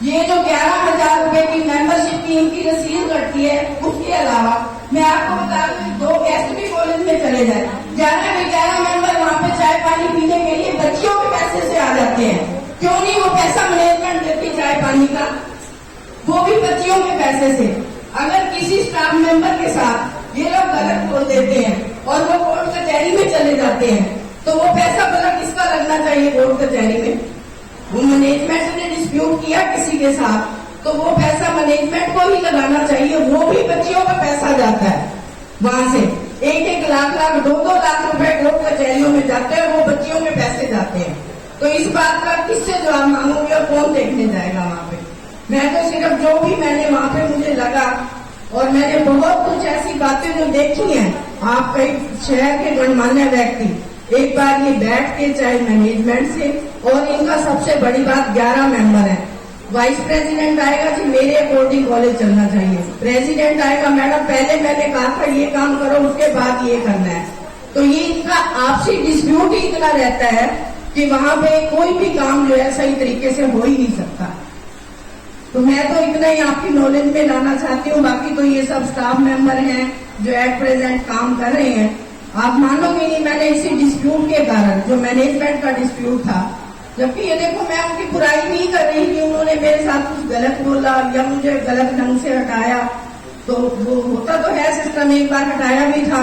ये जो 11,000 रुपए की मेंबरशिप की इनकी रसीद कटती है, उसके अलावा मैं आपको बता दूं 2 गेस्ट भी कॉलेज में चले जाए, 11 मेंबर वहाँ पे चाय पानी पीने के लिए बच्चियों के पैसे से आ जाते हैं। क्यों नहीं वो पैसा मैनेजमेंट देती चाय पानी का, वो भी बच्चियों के पैसे से। अगर किसी स्टाफ मेंबर के साथ ये लोग गलत बोल देते हैं और वो कोर्ट कचहरी में चले जाते हैं, तो वो पैसा भला किसका लगना चाहिए कोर्ट कचहरी में? वो मैनेजमेंट ने डिस्प्यूट किया किसी के साथ, तो वो पैसा मैनेजमेंट को ही लगाना चाहिए। वो भी बच्चियों का पैसा जाता है, वहां से 1-1 लाख 2-2 लाख रुपए कोर्ट कचहरियों में जाते हैं, वो बच्चियों के पैसे जाते हैं। तो इस बात का किससे जवाब मांगोगे और कौन देखने जाएगा वहां पे? मैं तो सिर्फ जो भी मैंने वहां पे मुझे लगा, और मैंने बहुत कुछ ऐसी बातें जो देखी हैं, आप कई शहर के गणमान्य व्यक्ति एक बार ये बैठ के चाहे मैनेजमेंट से, और इनका सबसे बड़ी बात 11 मेंबर है। वाइस प्रेसिडेंट आएगा जी मेरे अकॉर्डिंग कॉलेज चलना चाहिए, प्रेसिडेंट आएगा मैडम पहले मैंने कहा था ये काम करो उसके बाद ये करना है। तो ये इनका आपसी डिस्प्यूट ही इतना रहता है कि वहां पे कोई भी काम जो है सही तरीके से हो ही नहीं सकता। तो मैं तो इतना ही आपकी नॉलेज में लाना चाहती हूँ। बाकी तो ये सब स्टाफ मेंबर हैं जो एट प्रेजेंट काम कर रहे हैं। आप मानोगे नहीं, मैंने इसी डिस्प्यूट के कारण, जो मैनेजमेंट का डिस्प्यूट था, जबकि ये देखो मैं उनकी बुराई नहीं कर रही थी, उन्होंने मेरे साथ कुछ गलत बोला या मुझे गलत ढंग से हटाया, तो वो होता तो है सिस्टम। एक बार हटाया भी था,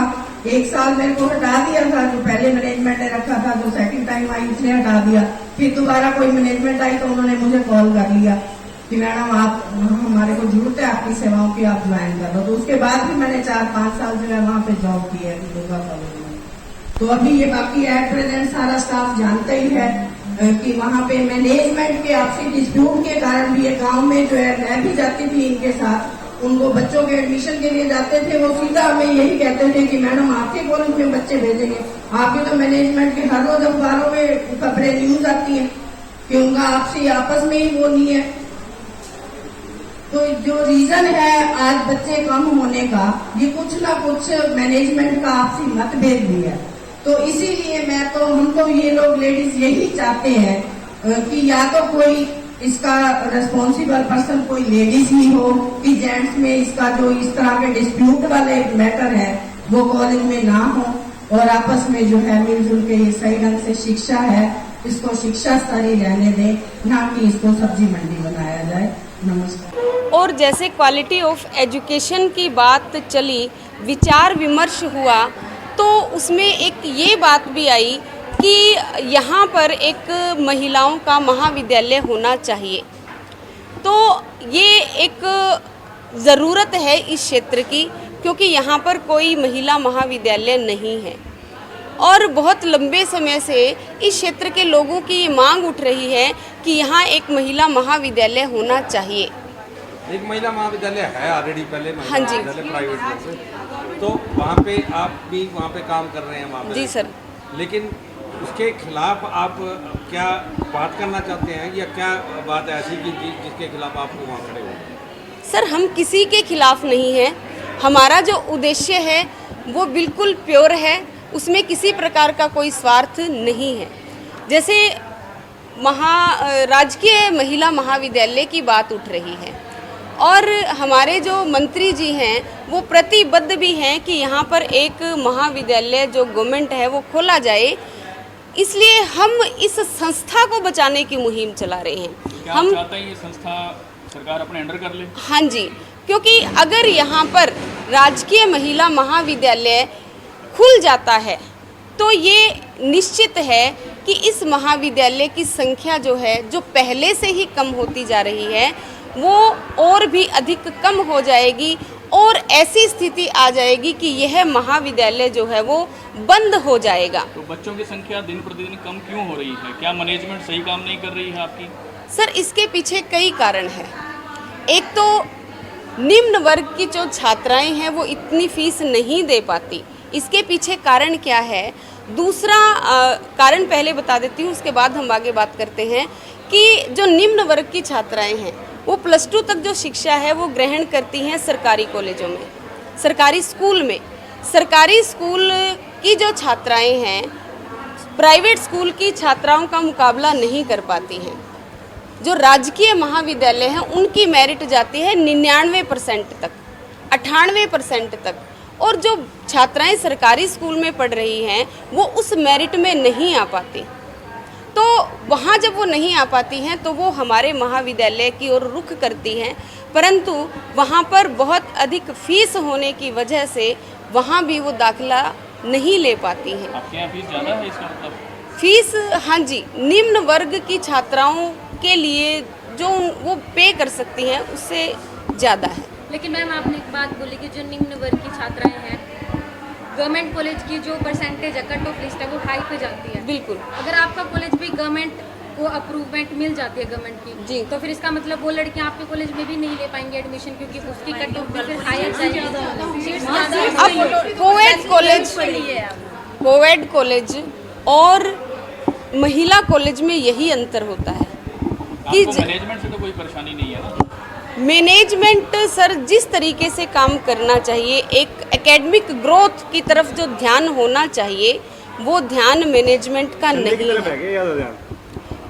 1 साल मेरे को हटा दिया था, जो पहले मैनेजमेंट ने रखा था, जो सेकंड टाइम आई उसने हटा दिया। फिर दोबारा कोई मैनेजमेंट आई तो उन्होंने मुझे कॉल कर लिया कि मैडम आप, हमारे को जरूरत है आपकी सेवाओं की, आप ज्वाइन कर लो। तो उसके बाद भी मैंने 4-5 साल जो है वहां पे जॉब की है दुर्गा कॉलेज में। तो अभी ये बाकी एट प्रेजेंट सारा स्टाफ जानता ही है कि वहां पे मैनेजमेंट के आपसी डिस्प्यूट के कारण भी ये गांव में जो है, मैं भी जाती थी इनके साथ, उनको बच्चों के एडमिशन के लिए जाते थे, वो सीधा हमें यही कहते थे कि मैडम आपके कॉलेज में बच्चे भेजेंगे, आपके तो मैनेजमेंट के हर रोज अखबारों में खबरें न्यूज आती है कि उनका आपसी आपस में ही वो नहीं है। तो जो रीजन है आज बच्चे कम होने का, ये कुछ ना कुछ मैनेजमेंट का आपसी मतभेद भी है। तो इसीलिए हम तो ये लोग लेडीज यही चाहते हैं कि या तो कोई इसका रिस्पॉन्सिबल पर्सन कोई लेडीज ही हो, कि जेंट्स में इसका जो इस तरह के डिस्प्यूट वाले मैटर है वो कॉलेज में ना हो, और आपस में जो है मिलजुल के ये सही ढंग से शिक्षा है इसको शिक्षा स्तरीय रहने दें, ना कि इसको सब्जी मंडी बनाया जाए। नमस्कार। और जैसे क्वालिटी ऑफ एजुकेशन की बात चली, विचार विमर्श हुआ, तो उसमें एक ये बात भी आई कि यहाँ पर एक महिलाओं का महाविद्यालय होना चाहिए। तो ये एक ज़रूरत है इस क्षेत्र की, क्योंकि यहाँ पर कोई महिला महाविद्यालय नहीं है और बहुत लंबे समय से इस क्षेत्र के लोगों की ये मांग उठ रही है कि यहाँ एक महिला महाविद्यालय होना चाहिए। एक महिला महाविद्यालय है ऑलरेडी पहले, हाँ जी, प्राइवेट से, तो वहाँ पे आप भी वहाँ पे काम कर रहे हैं वहाँ पे। जी सर। लेकिन उसके खिलाफ आप क्या बात करना चाहते हैं, या क्या बात ऐसी कि जिसके खिलाफ आप वहाँ खड़े हो? सर हम किसी के खिलाफ नहीं हैं, हमारा जो उद्देश्य है वो बिल्कुल प्योर है, उसमें किसी प्रकार का कोई स्वार्थ नहीं है। जैसे राजकीय महिला महाविद्यालय की बात उठ रही है और हमारे जो मंत्री जी हैं वो प्रतिबद्ध भी हैं कि यहाँ पर एक महाविद्यालय जो गवर्नमेंट है वो खोला जाए, इसलिए हम इस संस्था को बचाने की मुहिम चला रहे हैं। क्या हम चाहते हैं ये संस्था सरकार अपने अंडर कर ले? हाँ जी, क्योंकि अगर यहाँ पर राजकीय महिला महाविद्यालय खुल जाता है तो ये निश्चित है कि इस महाविद्यालय की संख्या जो है, जो पहले से ही कम होती जा रही है, वो और भी अधिक कम हो जाएगी और ऐसी स्थिति आ जाएगी कि यह महाविद्यालय जो है वो बंद हो जाएगा। तो बच्चों की संख्या दिन प्रतिदिन कम क्यों हो रही है? क्या मैनेजमेंट सही काम नहीं कर रही है आपकी? सर इसके पीछे कई कारण हैं। एक तो निम्न वर्ग की जो छात्राएं हैं वो इतनी फीस नहीं दे पाती, इसके पीछे कारण क्या है। दूसरा कारण पहले बता देती हूँ, उसके बाद हम आगे बात करते हैं कि जो निम्न वर्ग की छात्राएं हैं वो +2 तक जो शिक्षा है वो ग्रहण करती हैं सरकारी कॉलेजों में, सरकारी स्कूल में। सरकारी स्कूल की जो छात्राएं हैं प्राइवेट स्कूल की छात्राओं का मुकाबला नहीं कर पाती हैं। जो राजकीय महाविद्यालय हैं उनकी मेरिट जाती है 99% तक, 98% तक, और जो छात्राएं सरकारी स्कूल में पढ़ रही हैं वो उस मेरिट में नहीं आ पाती। तो वहाँ जब वो नहीं आ पाती हैं तो वो हमारे महाविद्यालय की ओर रुख करती हैं, परंतु वहाँ पर बहुत अधिक फीस होने की वजह से वहाँ भी वो दाखिला नहीं ले पाती हैं। आपके यहाँ फीस ज़्यादा है इसका मतलब? फीस, हाँ जी, निम्न वर्ग की छात्राओं के लिए जो वो पे कर सकती हैं उससे ज़्यादा है। लेकिन मैम आपने एक बात बोली कि जो निम्न वर्ग की छात्राएं हैं, गवर्नमेंट कॉलेज की जो परसेंटेज है, कट ऑफ लिस्ट है, वो हाई पे जाती है। बिल्कुल। अगर आपका कॉलेज भी गवर्नमेंट को अप्रूवमेंट मिल जाती है गवर्नमेंट की जी, तो फिर इसका मतलब वो लड़कियां आपके कॉलेज में भी नहीं ले पाएंगे एडमिशन, क्योंकि उसकी कट ऑफ भी फिर हाई जाएगी, सीट्स ज़्यादा। अब कोएड कॉलेज और महिला कॉलेज में यही अंतर होता है कि आपको मैनेजमेंट से तो कोई परेशानी नहीं है ना? मैनेजमेंट सर जिस तरीके से काम करना चाहिए, एक एकेडमिक ग्रोथ की तरफ जो ध्यान होना चाहिए वो ध्यान मैनेजमेंट का नहीं है।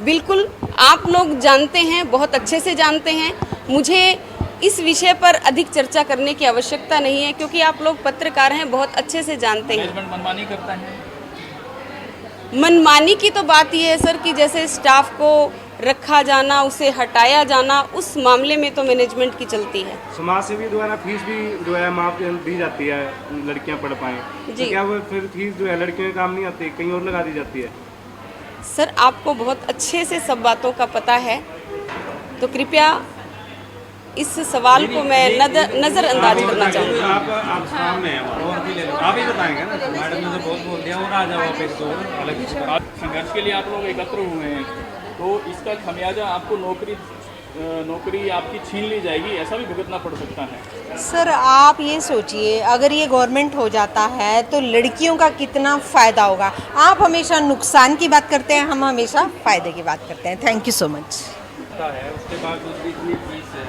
बिल्कुल, आप लोग जानते हैं, बहुत अच्छे से जानते हैं। मुझे इस विषय पर अधिक चर्चा करने की आवश्यकता नहीं है क्योंकि आप लोग पत्रकार हैं, बहुत अच्छे से जानते हैं। मैनेजमेंट मनमानी करता है? मनमानी की तो बात यह है सर कि जैसे स्टाफ को रखा जाना, उसे हटाया जाना, उस मामले में तो मैनेजमेंट की चलती है। समाज सेवी द्वारा फीस भी जो है माफ दी जाती है, लड़कियां पढ़ पाएँ, जी। तो क्या वो फिर फीस जो है लड़कियों के काम नहीं आती, कहीं और लगा दी जाती है? सर आपको बहुत अच्छे से सब बातों का पता है, तो कृपया इस सवाल को मैं नज़रअंदाज करना चाहूँगी। आप सामने हैं, और भी ले लो, आप ही बताएंगे ना। मैडम ने तो बहुत बोल दिया, और आ जाओ आप एक तो अलग। आज संघर्ष के लिए आप लोग एकत्र हुए हैं, तो इसका खमियाजा आपको नौकरी आपकी छीन ली जाएगी, ऐसा भी भुगतना पड़ सकता है। सर आप ये सोचिए, अगर ये गवर्नमेंट हो जाता है तो लड़कियों का कितना फ़ायदा होगा। आप हमेशा नुकसान की बात करते हैं, हम हमेशा फ़ायदे की बात करते हैं। Thank you so much. है उसके बाद दूसरी इतनी फीस है,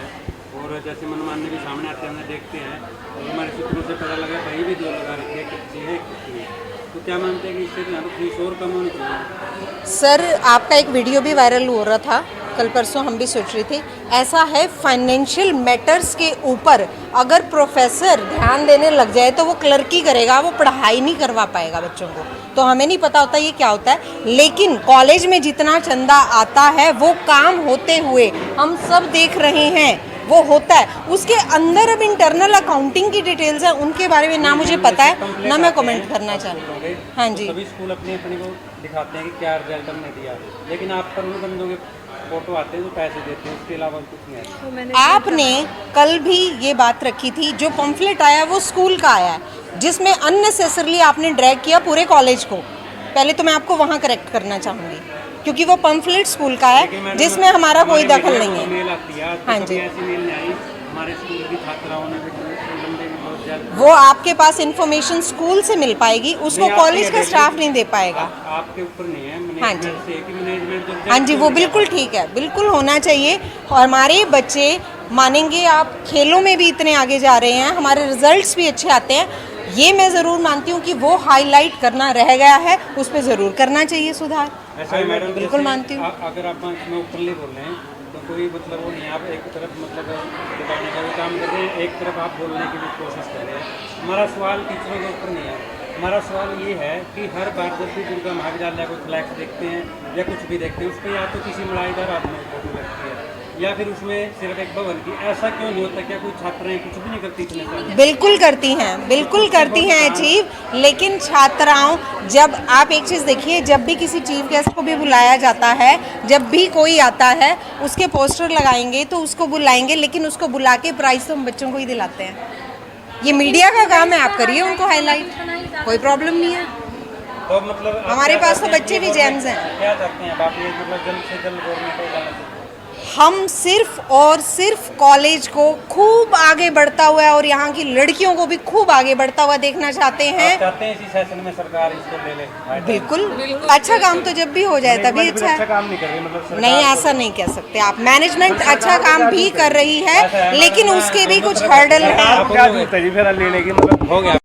और जैसे मनमानी भी सामने आते हैं, देखते हैं, और हमारे सूत्रों से पता लगा भाई भी जो लगा रखी है कितनी है कितनी है, तो क्या मानते हैं कि इससे तो फीस और कम होनी चाहिए? सर आपका एक वीडियो भी वायरल हो रहा था कल परसों, हम भी सोच रहे थे। ऐसा है, फाइनेंशियल मैटर्स के ऊपर अगर प्रोफेसर ध्यान देने लग जाए तो वो क्लर्की करेगा, वो पढ़ाई नहीं करवा पाएगा बच्चों को। तो हमें नहीं पता होता ये क्या होता है, लेकिन कॉलेज में जितना चंदा आता है वो काम होते हुए हम सब देख रहे हैं, वो होता है। उसके अंदर अब इंटरनल अकाउंटिंग की डिटेल्स हैं, उनके बारे में ना मुझे पता है ना मैं कमेंट करना चाहती हूँ। हाँ जी, सभी स्कूल अपने को दिखाते हैं कि क्या रिजल्ट हमने दिया, लेकिन आप पर उन बंदों के फोटो आते हैं जो पैसे देते हैं, उसके अलावा कुछ नहीं है। आपने कल भी ये बात रखी थी, जो पम्फलेट आया वो स्कूल का आया है, जिसमें अननेसेसरली आपने ड्रैग किया पूरे कॉलेज को। पहले तो मैं आपको वहाँ करेक्ट करना चाहूँगी क्योंकि वो पम्फलेट स्कूल का है जिसमें हमारा कोई दखल नहीं है। मेल आती है, हाँ जी, ऐसी मेल नहीं आई। हमारे स्कूल की छात्राओं ने लंबे भी बहुत ज़्यादा, वो आपके पास इंफॉर्मेशन स्कूल से मिल पाएगी, उसको कॉलेज का स्टाफ नहीं दे पाएगा। आपके ऊपर नहीं है, हाँ जी, मैनेजमेंट से कि मैनेजमेंट हाँ जी, वो बिल्कुल ठीक है, बिल्कुल होना चाहिए। और हमारे बच्चे मानेंगे, आप खेलों में भी इतने आगे जा रहे हैं, हमारे रिजल्ट्स भी अच्छे आते हैं, ये मैं ज़रूर मानती हूँ कि वो हाईलाइट करना रह गया है, उस पर ज़रूर करना चाहिए सुधार। ऐसा ही मैडम, बिल्कुल मानती हूँ। अगर आप इसमें ओपनली बोल रहे हैं तो कोई मतलब वो नहीं, आप एक तरफ मतलब बताने का भी काम कर रहे हैं, एक तरफ आप बोलने की भी कोशिश कर रहे हैं। हमारा सवाल टीचरों के ऊपर नहीं है, हमारा सवाल ये है कि हर बार जब भी दुर्गा महाविद्यालय को फ्लैक्स देखते हैं या कुछ भी देखते हैं, उस पर या तो किसी मलाईदार आदमी की फोटो लगती है या फिर उसमें सिर्फ एक भवन की। ऐसा क्यों नहीं होता? क्या कोई छात्राएं कुछ भी नहीं करती इतने साल? बिल्कुल करती हैं, बिल्कुल करती हैं अचीव, लेकिन छात्राओं, जब आप एक चीज़ देखिए, जब भी किसी चीफ गेस्ट को भी बुलाया जाता है, जब भी कोई आता है उसके पोस्टर लगाएंगे तो उसको बुलाएंगे, लेकिन उसको बुला के प्राइज़ तो हम बच्चों को ही दिलाते हैं। ये मीडिया का काम है, आप करिए उनको हाईलाइट, कोई प्रॉब्लम नहीं है। तो मतलब हमारे पास तो बच्चे भी जेम्स हैं। क्या चाहते हैं आप? ये मतलब जल्द से जल्द गवर्नमेंट को जाना चाहिए। हम सिर्फ और सिर्फ कॉलेज को खूब आगे बढ़ता हुआ और यहाँ की लड़कियों को भी खूब आगे बढ़ता हुआ देखना चाहते हैं। आप चाहते हैं इसी सेशन में सरकार इसको ले ले? बिल्कुल, अच्छा काम तो जब भी हो जाए तभी अच्छा है। काम नहीं कर रही मतलब सरकार, नहीं, ऐसा नहीं कह सकते आप। मैनेजमेंट अच्छा काम भी कर रही है, लेकिन उसके भी कुछ हर्डल हैं। क्या जरूरत है जी फिर लेने की? मतलब हो गया।